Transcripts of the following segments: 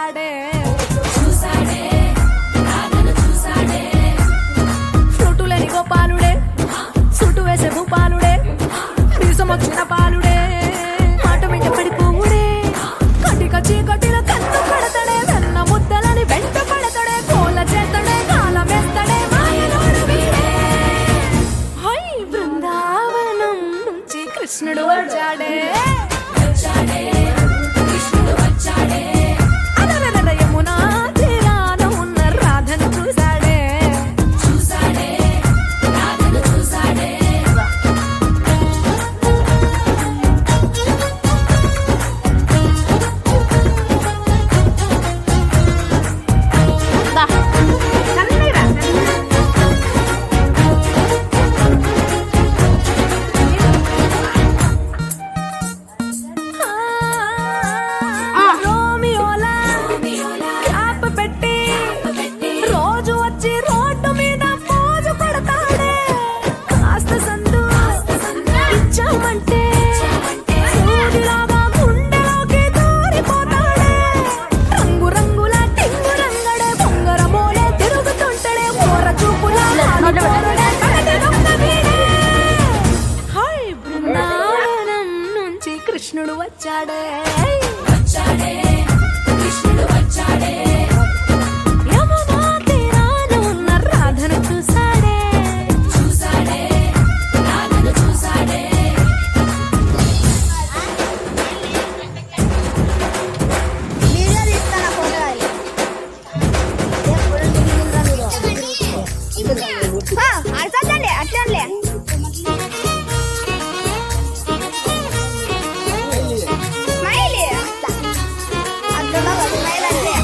చూసాడే చూసాడే రాధను చూసాడే ఫ్రూటు లేని గోపాలుడే సూటు వేసే భూపాలుడే మీసం వచ్చిన పాలుడే మాట మీద పడిపోవుడే కటిక చీకటిలో కన్ను పడతాడే వెన్న ముద్దలని వెంట పడతాడే కోల చేస్తాడే కాలం వేస్తాడే మాయలోడు వీడే హై బృందావనం నుంచి కృష్ణుడు వచ్చాడే వచ్చాడే కృష్ణుడు వచ్చాడే అలరల యమునా తీరాన ఉన్న రాధను చూసాడే చూసాడే రాధను చూసాడే రోమియోలా క్యాప్ పెట్టి రోజు వచ్చి రోడ్డు మీద పోజు కొడతాడే కాస్త సందు ఇచ్చామంటే సూదిలాగా గుండెలోకి దూరిపోతాడే రంగు రంగుల టింగు రంగడే బొంగరమోలే తిరుగుతుంటాడే ఓర చూపులా పోరడే కడటి దొంగ వీడే హై బృందావనం నుంచి కృష్ణుడు వచ్చాడే వచ్చాడే కృష్ణుడు వచ్చాడే యమునా తీరాన ఉన్న రాధను చూసాడే చూసాడే రాధను చూసాడే అట్లే స్మైలీ అట్లా స్మైల్ అంటే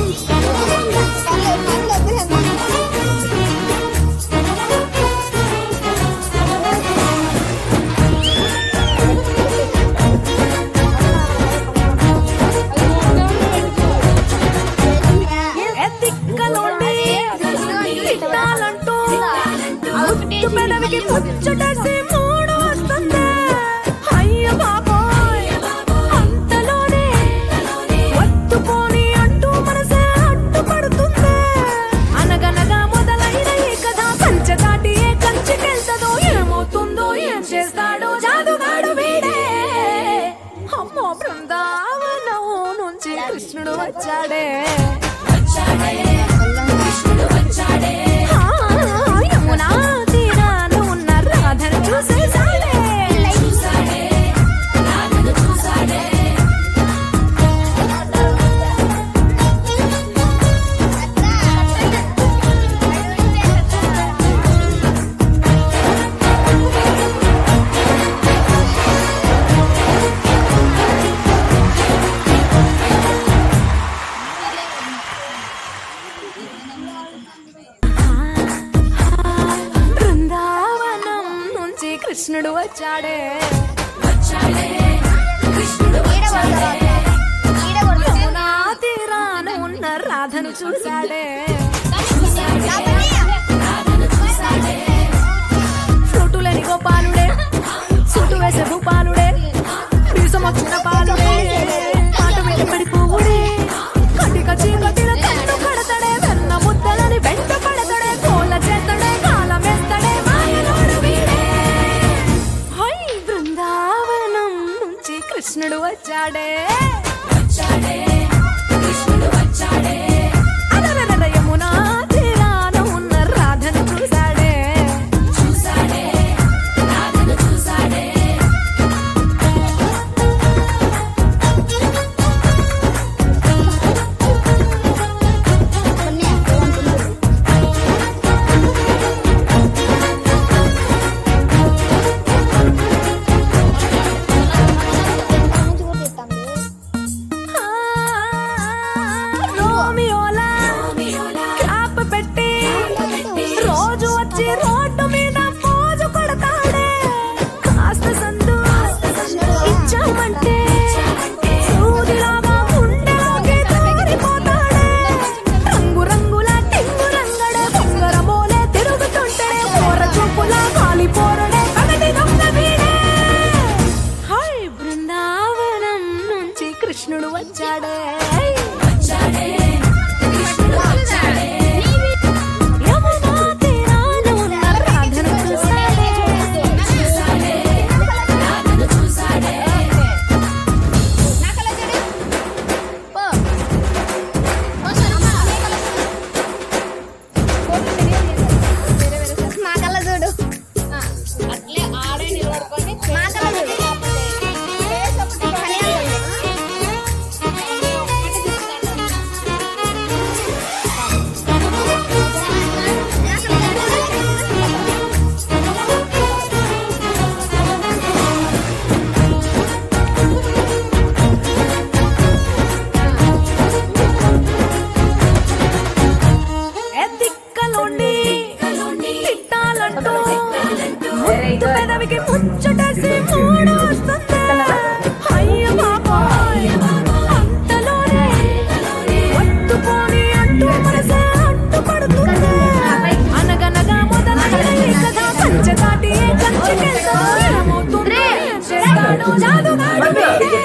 ఎత్తిక్కలోండి తిట్టాలంటూ ముద్దు పెదవికి ముచ్చటేసి మూడు వస్తుంది అయ్య బాబోయ్ అంతలోనే వత్తుకోని అంటూ మనసే అడ్డుపడుతుంది అనగనగా మొదలైన ఈ కథ కంచె దాటి ఏ కంచెకెళ్తదో ఏమవుతుందో ఏం చేస్తాడో జాదుగాడు వీడే అమ్మో బృందావనం నుంచి కృష్ణుడు వచ్చాడే వచ్చాడే కృష్ణుడు వచ్చాడే ఆ, యమునా తీరాన ఉన్న రాధను చూసేసాడే చూసాడే రాధను చూసాడే బృందావనం నుంచి కృష్ణుడు వచ్చాడే వచ్చాడే కృష్ణుడు వచ్చాడే యమునా తీరాన ఉన్న రాధను చూసాడే రాధను చూసాడే ఫ్రూటు లేని గోపాలుడే సూటు వేసే భూపాలుడే మీసం వచ్చిన పాలుడే మాట మీద పడిపోవుడే కటిక చీకటిలో కన్ను పడతాడే వెన్న ముద్దలని వెంట పడతాడే కోల చేస్తాడే కాలం వేస్తాడే మాయలోడు వీడే హై బృందావనం నుంచి కృష్ణుడు వచ్చాడే వచ్చాడే కృష్ణుడు వచ్చాడే అలరల యమునా తీరాన ఉన్న రాధను చూసాడే చూసాడే రాధను చూసాడే రోమియోలా క్యాప్ పెట్టి రోజు వచ్చి రోడ్డు మీద పోజు కొడతాడే కాస్త సందు ఇచ్చామంటే సూదిలాగా గుండెలోకి దూరిపోతాడే రంగు రంగుల టింగు రంగడే బొంగరమోలే తిరుగుతుంటాడే ఓర చూపులా కాలిపోరడే కడటి దొంగ వీడే హై బృందావనం నుంచి కృష్ణుడు వచ్చాడే వచ్చాడే జాదుగాడు వీడే